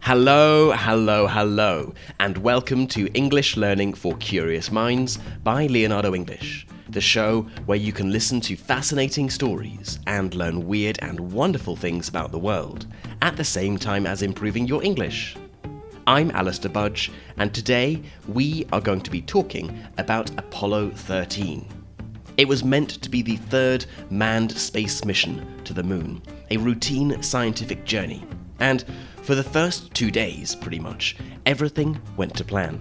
Hello, hello, hello, and welcome to English Learning for Curious Minds by Leonardo English, the show where you can listen to fascinating stories and learn weird and wonderful things about the world, at the same time as improving your English. I'm Alistair Budge, and today we are going to be talking about Apollo 13. It was meant to be the third manned space mission to the moon, a routine scientific journey, and for the first 2 days, pretty much, everything went to plan.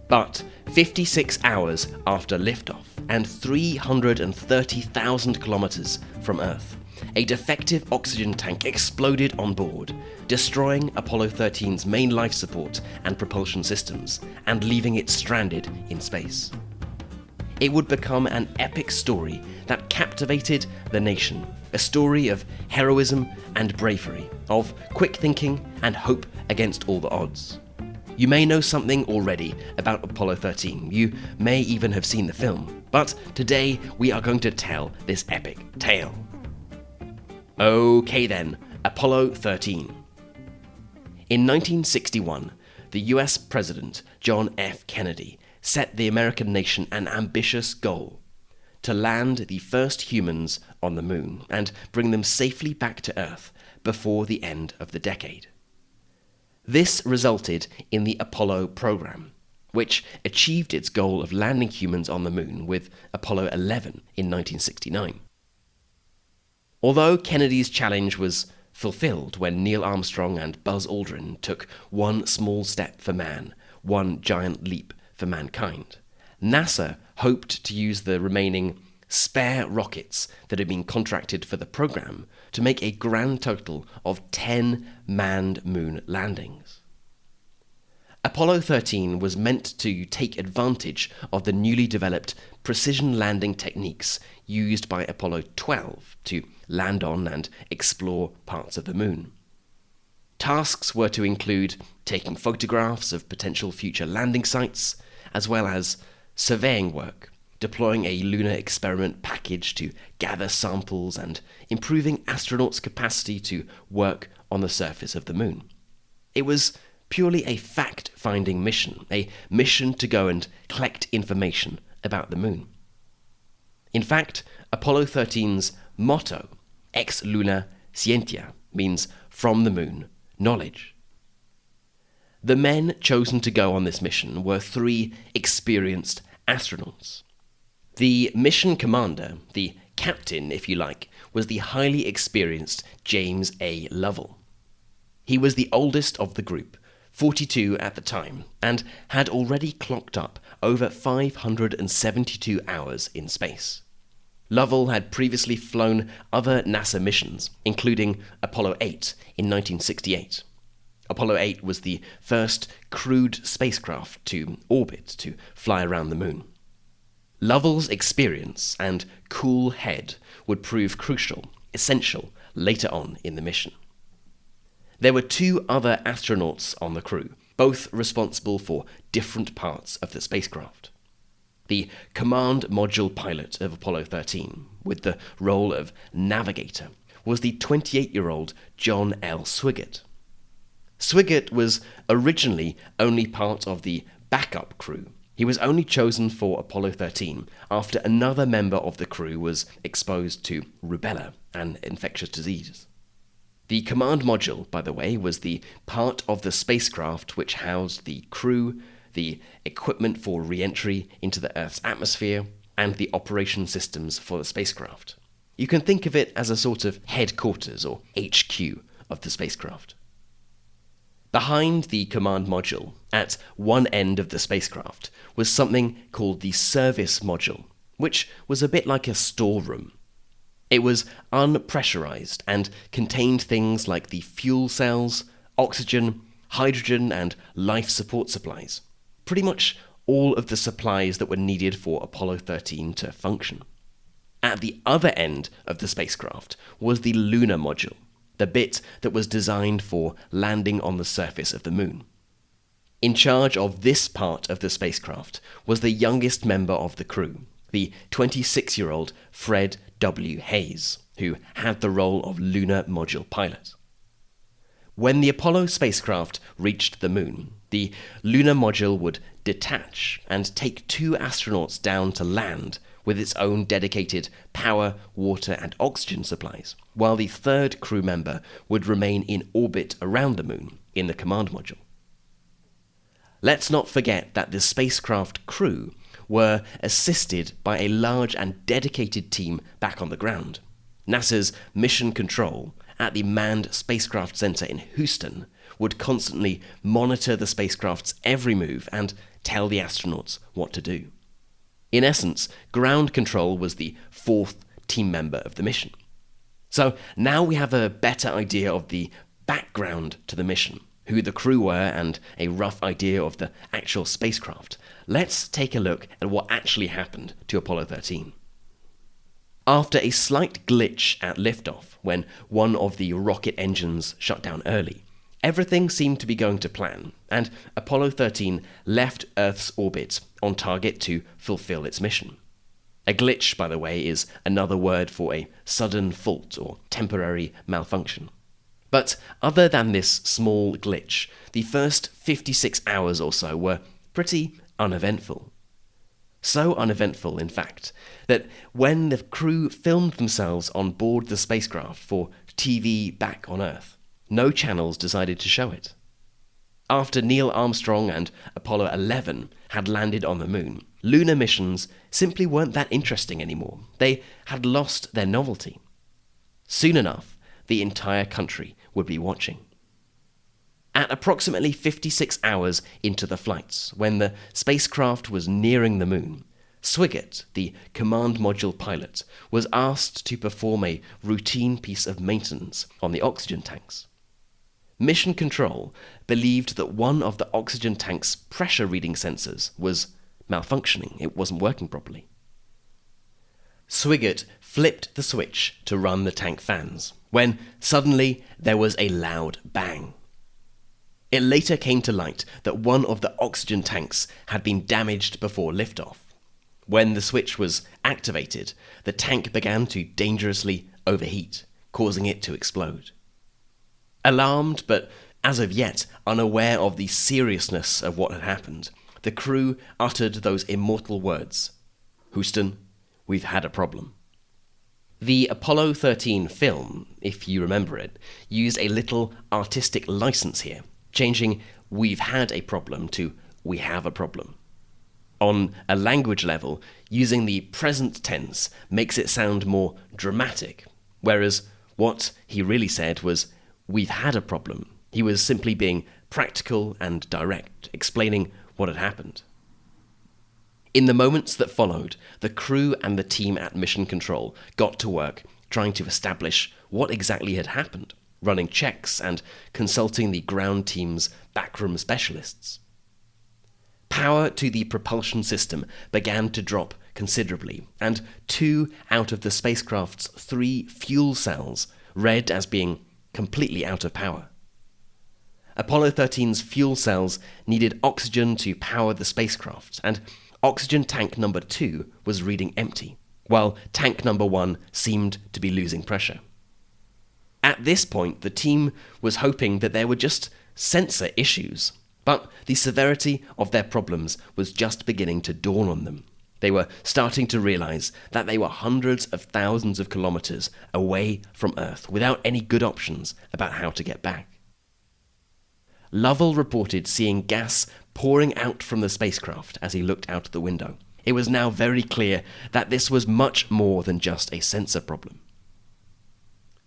But 56 hours after liftoff and 330,000 kilometers from Earth, a defective oxygen tank exploded on board, destroying Apollo 13's main life support and propulsion systems and leaving it stranded in space. It would become an epic story that captivated the nation, a story of heroism and bravery, of quick thinking and hope against all the odds. You may know something already about Apollo 13, you may even have seen the film, but today we are going to tell this epic tale. Okay then, Apollo 13. In 1961, the US President John F. Kennedy set the American nation an ambitious goal: to land the first humans on the moon and bring them safely back to Earth before the end of the decade. This resulted in the Apollo program, which achieved its goal of landing humans on the moon with Apollo 11 in 1969. Although Kennedy's challenge was fulfilled when Neil Armstrong and Buzz Aldrin took one small step for man, one giant leap for mankind, NASA hoped to use the remaining spare rockets that had been contracted for the program to make a grand total of 10 manned moon landings. Apollo 13 was meant to take advantage of the newly developed precision landing techniques used by Apollo 12 to land on and explore parts of the moon. Tasks were to include taking photographs of potential future landing sites, as well as surveying work, deploying a lunar experiment package to gather samples, and improving astronauts' capacity to work on the surface of the moon. It was purely a fact-finding mission, a mission to go and collect information about the moon. In fact, Apollo 13's motto, Ex Luna Scientia, means from the moon, knowledge. The men chosen to go on this mission were 3 experienced astronauts. The mission commander, the captain if you like, was the highly experienced James A. Lovell. He was the oldest of the group, 42 at the time, and had already clocked up over 572 hours in space. Lovell had previously flown other NASA missions, including Apollo 8 in 1968. Apollo 8 was the first crewed spacecraft to orbit, to fly around the moon. Lovell's experience and cool head would prove crucial, essential, later on in the mission. There were 2 other astronauts on the crew, both responsible for different parts of the spacecraft. The command module pilot of Apollo 13, with the role of navigator, was the 28-year-old John L. Swigert. Swigert was originally only part of the backup crew. He was only chosen for Apollo 13 after another member of the crew was exposed to rubella, an infectious disease. The command module, by the way, was the part of the spacecraft which housed the crew, the equipment for re-entry into the Earth's atmosphere, and the operation systems for the spacecraft. You can think of it as a sort of headquarters or HQ of the spacecraft. Behind the command module, at one end of the spacecraft, was something called the service module, which was a bit like a storeroom. It was unpressurized and contained things like the fuel cells, oxygen, hydrogen, and life support supplies. Pretty much all of the supplies that were needed for Apollo 13 to function. At the other end of the spacecraft was the Lunar Module, the bit that was designed for landing on the surface of the moon. In charge of this part of the spacecraft was the youngest member of the crew, the 26-year-old Fred W. Hayes, who had the role of Lunar Module pilot. When the Apollo spacecraft reached the moon, the Lunar Module would detach and take 2 astronauts down to land with its own dedicated power, water, and oxygen supplies, while the 3rd crew member would remain in orbit around the moon in the command module. Let's not forget that the spacecraft crew were assisted by a large and dedicated team back on the ground. NASA's Mission Control at the Manned Spacecraft Center in Houston would constantly monitor the spacecraft's every move and tell the astronauts what to do. In essence, ground control was the 4th team member of the mission. So now we have a better idea of the background to the mission, who the crew were, and a rough idea of the actual spacecraft. Let's take a look at what actually happened to Apollo 13. After a slight glitch at liftoff, when one of the rocket engines shut down early, everything seemed to be going to plan, and Apollo 13 left Earth's orbit on target to fulfill its mission. A glitch, by the way, is another word for a sudden fault or temporary malfunction. But other than this small glitch, the first 56 hours or so were pretty uneventful. So uneventful, in fact, that when the crew filmed themselves on board the spacecraft for TV back on Earth, no channels decided to show it. After Neil Armstrong and Apollo 11 had landed on the moon, lunar missions simply weren't that interesting anymore. They had lost their novelty. Soon enough, the entire country would be watching. At approximately 56 hours into the flights, when the spacecraft was nearing the moon, Swigert, the command module pilot, was asked to perform a routine piece of maintenance on the oxygen tanks. Mission Control believed that one of the oxygen tank's pressure reading sensors was malfunctioning. It wasn't working properly. Swigert flipped the switch to run the tank fans, when suddenly there was a loud bang. It later came to light that one of the oxygen tanks had been damaged before liftoff. When the switch was activated, the tank began to dangerously overheat, causing it to explode. Alarmed, but as of yet unaware of the seriousness of what had happened, the crew uttered those immortal words, "Houston, we've had a problem." The Apollo 13 film, if you remember it, used a little artistic license here, changing "we've had a problem" to "we have a problem." On a language level, using the present tense makes it sound more dramatic, whereas what he really said was, "we've had a problem." He was simply being practical and direct, explaining what had happened. In the moments that followed, the crew and the team at Mission Control got to work trying to establish what exactly had happened, running checks and consulting the ground team's backroom specialists. Power to the propulsion system began to drop considerably, and 2 out of the spacecraft's 3 fuel cells read as being completely out of power. Apollo 13's fuel cells needed oxygen to power the spacecraft, and oxygen tank number 2 was reading empty, while tank number 1 seemed to be losing pressure. At this point, the team was hoping that there were just sensor issues, but the severity of their problems was just beginning to dawn on them. They were starting to realize that they were hundreds of thousands of kilometers away from Earth without any good options about how to get back. Lovell reported seeing gas pouring out from the spacecraft as he looked out the window. It was now very clear that this was much more than just a sensor problem.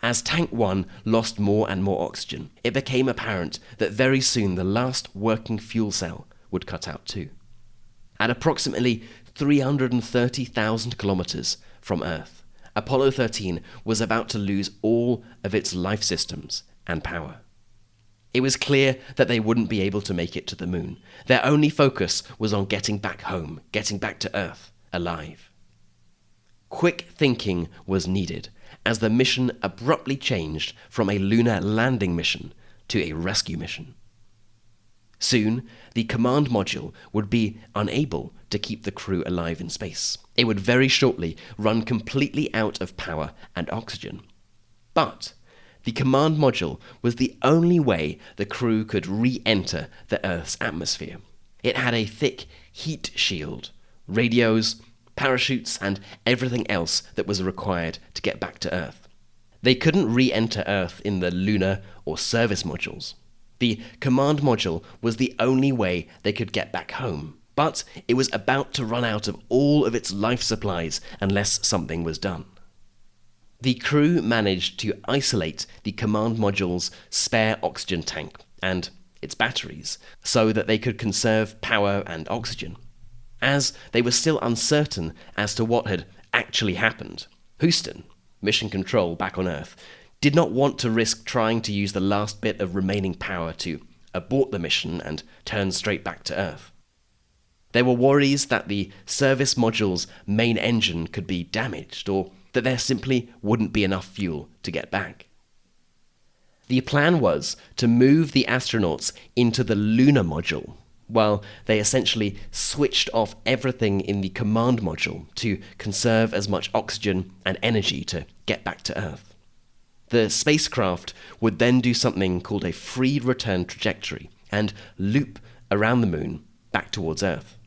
As Tank 1 lost more and more oxygen, it became apparent that very soon the last working fuel cell would cut out too. At approximately 330,000 kilometers from Earth, Apollo 13 was about to lose all of its life systems and power. It was clear that they wouldn't be able to make it to the moon. Their only focus was on getting back home, getting back to Earth, alive. Quick thinking was needed, as the mission abruptly changed from a lunar landing mission to a rescue mission. Soon, the command module would be unable to keep the crew alive in space. It would very shortly run completely out of power and oxygen. But The command module was the only way the crew could re-enter the Earth's atmosphere. It had a thick heat shield, radios, parachutes, and everything else that was required to get back to Earth. They couldn't re-enter Earth in the lunar or service modules. The command module was the only way they could get back home, but it was about to run out of all of its life supplies unless something was done. The crew managed to isolate the command module's spare oxygen tank and its batteries so that they could conserve power and oxygen. As they were still uncertain as to what had actually happened, Houston, Mission Control back on Earth, did not want to risk trying to use the last bit of remaining power to abort the mission and turn straight back to Earth. There were worries that the service module's main engine could be damaged or that there simply wouldn't be enough fuel to get back. The plan was to move the astronauts into the Lunar Module, while they essentially switched off everything in the command module to conserve as much oxygen and energy to get back to Earth. The spacecraft would then do something called a free return trajectory and loop around the moon back towards Earth.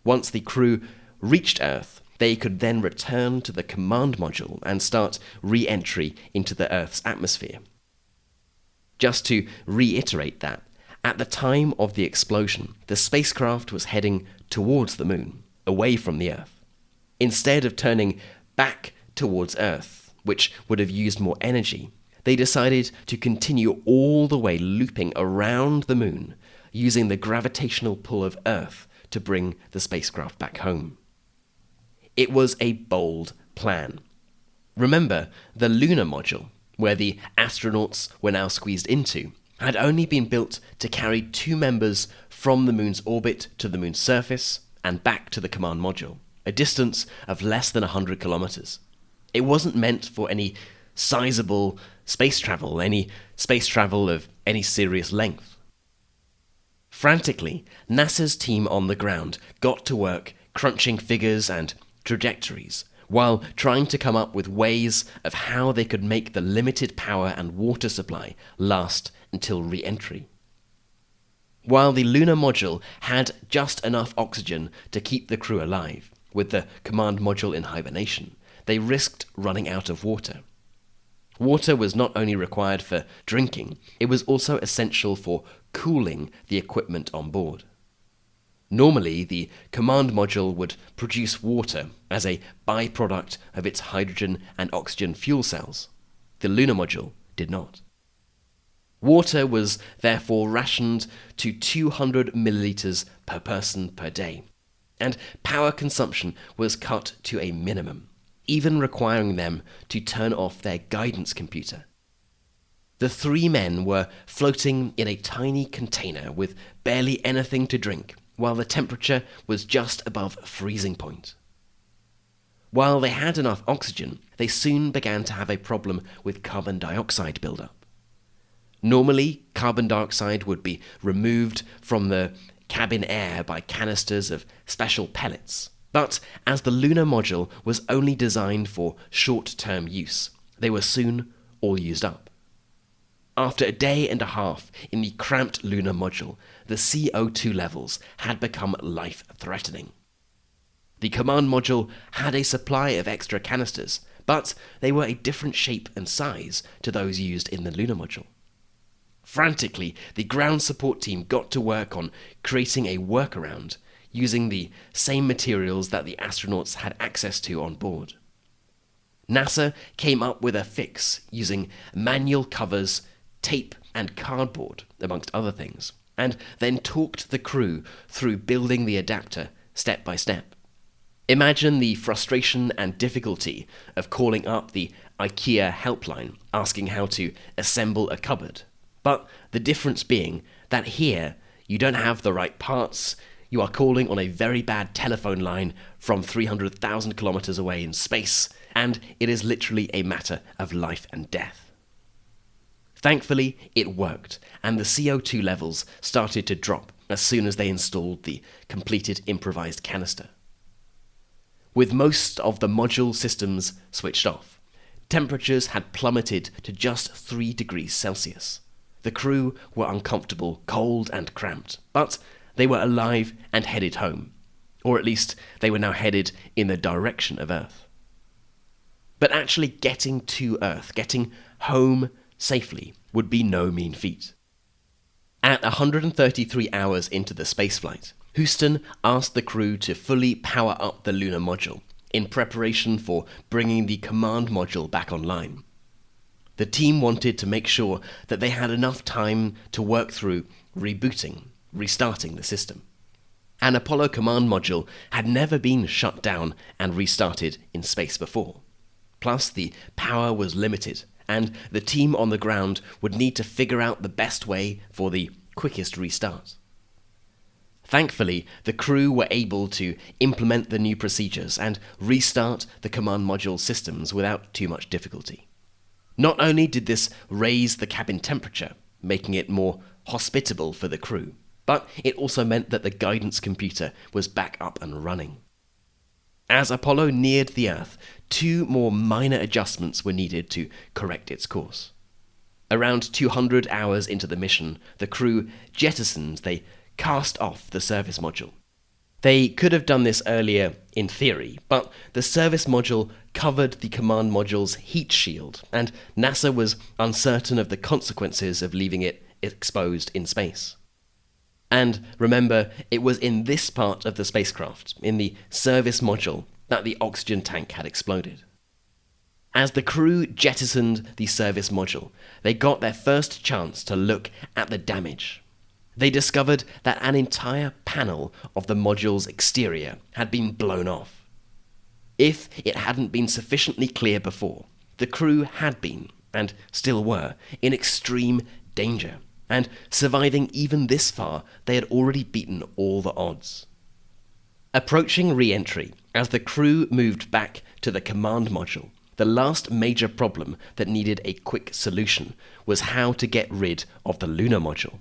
Once the crew reached Earth, they could then return to the command module and start re-entry into the Earth's atmosphere. Just to reiterate that, at the time of the explosion, the spacecraft was heading towards the moon, away from the Earth. Instead of turning back towards Earth, which would have used more energy, they decided to continue all the way looping around the moon, using the gravitational pull of Earth to bring the spacecraft back home. It was a bold plan. Remember, the Lunar Module, where the astronauts were now squeezed into, had only been built to carry 2 members from the moon's orbit to the moon's surface and back to the command module, a distance of less than 100 kilometers. It wasn't meant for any sizable space travel of any serious length. Frantically, NASA's team on the ground got to work crunching figures and trajectories, while trying to come up with ways of how they could make the limited power and water supply last until re-entry. While the Lunar Module had just enough oxygen to keep the crew alive, with the command module in hibernation, they risked running out of water. Water was not only required for drinking, it was also essential for cooling the equipment on board. Normally, the command module would produce water as a byproduct of its hydrogen and oxygen fuel cells. The Lunar Module did not. Water was therefore rationed to 200 milliliters per person per day, and power consumption was cut to a minimum, even requiring them to turn off their guidance computer. The 3 men were floating in a tiny container with barely anything to drink, while the temperature was just above freezing point. While they had enough oxygen, they soon began to have a problem with carbon dioxide buildup. Normally, carbon dioxide would be removed from the cabin air by canisters of special pellets, but as the Lunar Module was only designed for short-term use, they were soon all used up. After a day and a half in the cramped Lunar Module, the CO2 levels had become life-threatening. The command module had a supply of extra canisters, but they were a different shape and size to those used in the Lunar Module. Frantically, the ground support team got to work on creating a workaround, using the same materials that the astronauts had access to on board. NASA came up with a fix using manual covers, tape, and cardboard, amongst other things, and then talked the crew through building the adapter step by step. Imagine the frustration and difficulty of calling up the IKEA helpline asking how to assemble a cupboard, but the difference being that here you don't have the right parts, you are calling on a very bad telephone line from 300,000 kilometers away in space, and it is literally a matter of life and death. Thankfully, it worked, and the CO2 levels started to drop as soon as they installed the completed improvised canister. With most of the module systems switched off, Temperatures had plummeted to just 3 degrees Celsius. The crew were uncomfortable, cold and cramped, but they were alive and headed home. Or at least they were now headed in the direction of Earth. But actually getting to Earth, getting home safely, would be no mean feat. At 133 hours into the spaceflight, Houston asked the crew to fully power up the Lunar Module in preparation for bringing the command module back online. The team wanted to make sure that they had enough time to work through restarting the system. An Apollo command module had never been shut down and restarted in space before. Plus, the power was limited, and the team on the ground would need to figure out the best way for the quickest restart. Thankfully, the crew were able to implement the new procedures and restart the command module systems without too much difficulty. Not only did this raise the cabin temperature, making it more hospitable for the crew, but it also meant that the guidance computer was back up and running. As Apollo neared the Earth, 2 more minor adjustments were needed to correct its course. Around 200 hours into the mission, the crew they cast off the service module. They could have done this earlier in theory, but the service module covered the command module's heat shield, and NASA was uncertain of the consequences of leaving it exposed in space. And remember, it was in this part of the spacecraft, in the service module, that the oxygen tank had exploded. As the crew jettisoned the service module, they got their first chance to look at the damage. They discovered that an entire panel of the module's exterior had been blown off. If it hadn't been sufficiently clear before, the crew had been, and still were, in extreme danger. And surviving even this far, they had already beaten all the odds. Approaching re-entry, as the crew moved back to the command module, the last major problem that needed a quick solution was how to get rid of the Lunar Module.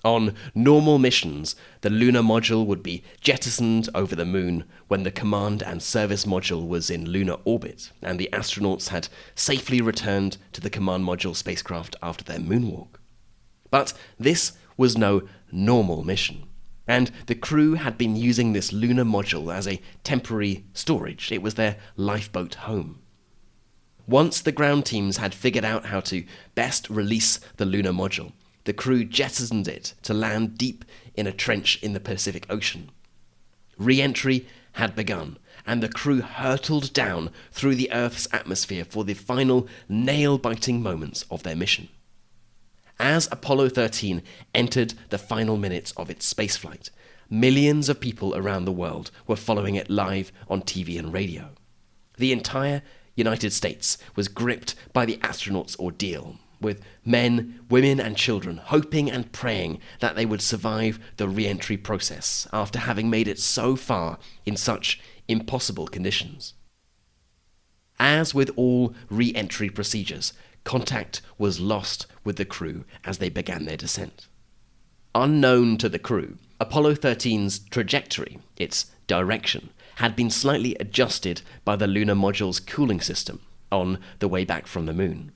On normal missions, the Lunar Module would be jettisoned over the Moon when the command and service module was in lunar orbit, and the astronauts had safely returned to the command module spacecraft after their moonwalk. But this was no normal mission, and the crew had been using this Lunar Module as a temporary storage. It was their lifeboat home. Once the ground teams had figured out how to best release the Lunar Module, the crew jettisoned it to land deep in a trench in the Pacific Ocean. Re-entry had begun, and the crew hurtled down through the Earth's atmosphere for the final nail-biting moments of their mission. As Apollo 13 entered the final minutes of its spaceflight, millions of people around the world were following it live on TV and radio. The entire United States was gripped by the astronauts' ordeal, with men, women and children hoping and praying that they would survive the re-entry process after having made it so far in such impossible conditions. As with all re-entry procedures, contact was lost with the crew as they began their descent. Unknown to the crew, Apollo 13's trajectory, its direction, had been slightly adjusted by the Lunar Module's cooling system on the way back from the Moon.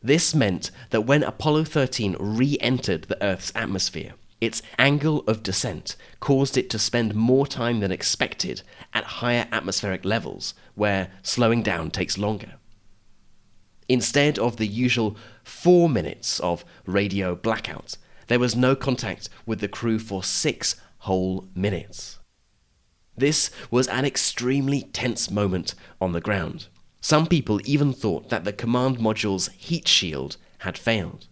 This meant that when Apollo 13 re-entered the Earth's atmosphere, its angle of descent caused it to spend more time than expected at higher atmospheric levels, where slowing down takes longer. Instead of the usual 4 minutes of radio blackout, there was no contact with the crew for 6 whole minutes. This was an extremely tense moment on the ground. Some people even thought that the command module's heat shield had failed.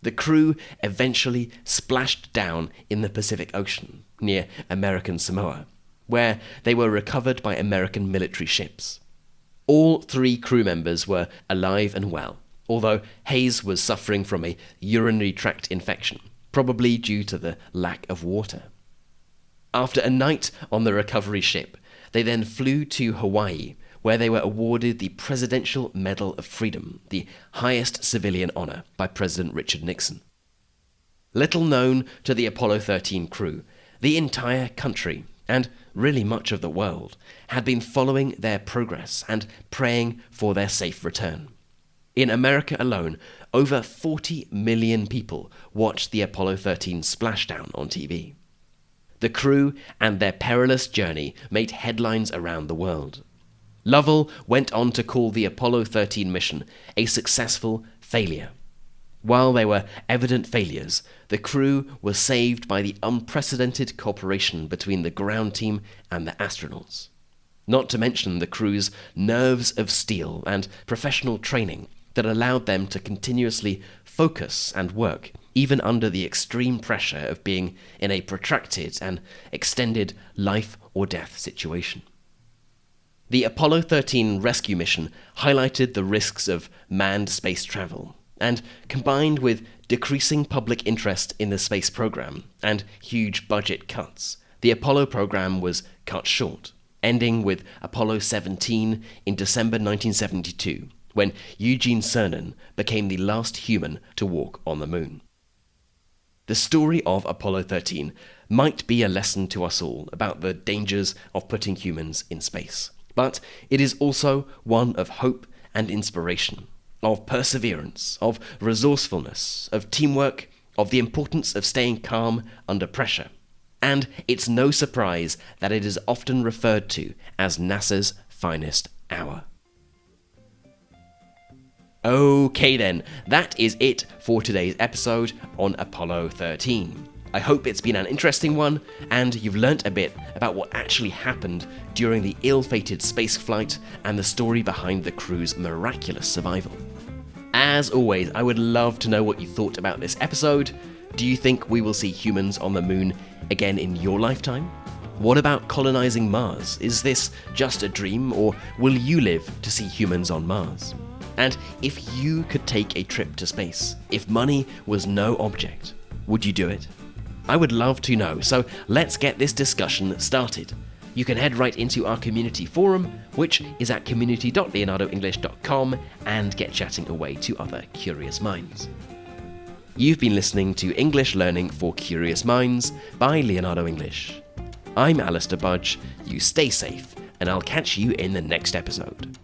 The crew eventually splashed down in the Pacific Ocean, near American Samoa, where they were recovered by American military ships. All 3 crew members were alive and well, although Hayes was suffering from a urinary tract infection, probably due to the lack of water. After a night on the recovery ship, they then flew to Hawaii, where they were awarded the Presidential Medal of Freedom, the highest civilian honor, by President Richard Nixon. Little known to the Apollo 13 crew, the entire country and really much of the world, had been following their progress and praying for their safe return. In America alone, over 40 million people watched the Apollo 13 splashdown on TV. The crew and their perilous journey made headlines around the world. Lovell went on to call the Apollo 13 mission a successful failure. While they were evident failures, the crew was saved by the unprecedented cooperation between the ground team and the astronauts. Not to mention the crew's nerves of steel and professional training that allowed them to continuously focus and work, even under the extreme pressure of being in a protracted and extended life or death situation. The Apollo 13 rescue mission highlighted the risks of manned space travel, and combined with decreasing public interest in the space program and huge budget cuts, the Apollo program was cut short, ending with Apollo 17 in December 1972, when Eugene Cernan became the last human to walk on the moon. The story of Apollo 13 might be a lesson to us all about the dangers of putting humans in space, but it is also one of hope and inspiration, of perseverance, of resourcefulness, of teamwork, of the importance of staying calm under pressure. And it's no surprise that it is often referred to as NASA's finest hour. Okay then, that is it for today's episode on Apollo 13. I hope it's been an interesting one, and you've learnt a bit about what actually happened during the ill-fated spaceflight and the story behind the crew's miraculous survival. As always, I would love to know what you thought about this episode. Do you think we will see humans on the moon again in your lifetime? What about colonizing Mars? Is this just a dream, or will you live to see humans on Mars? And if you could take a trip to space, if money was no object, would you do it? I would love to know, so let's get this discussion started. You can head right into our community forum, which is at community.leonardoenglish.com, and get chatting away to other curious minds. You've been listening to English Learning for Curious Minds by Leonardo English. I'm Alistair Budge, you stay safe, and I'll catch you in the next episode.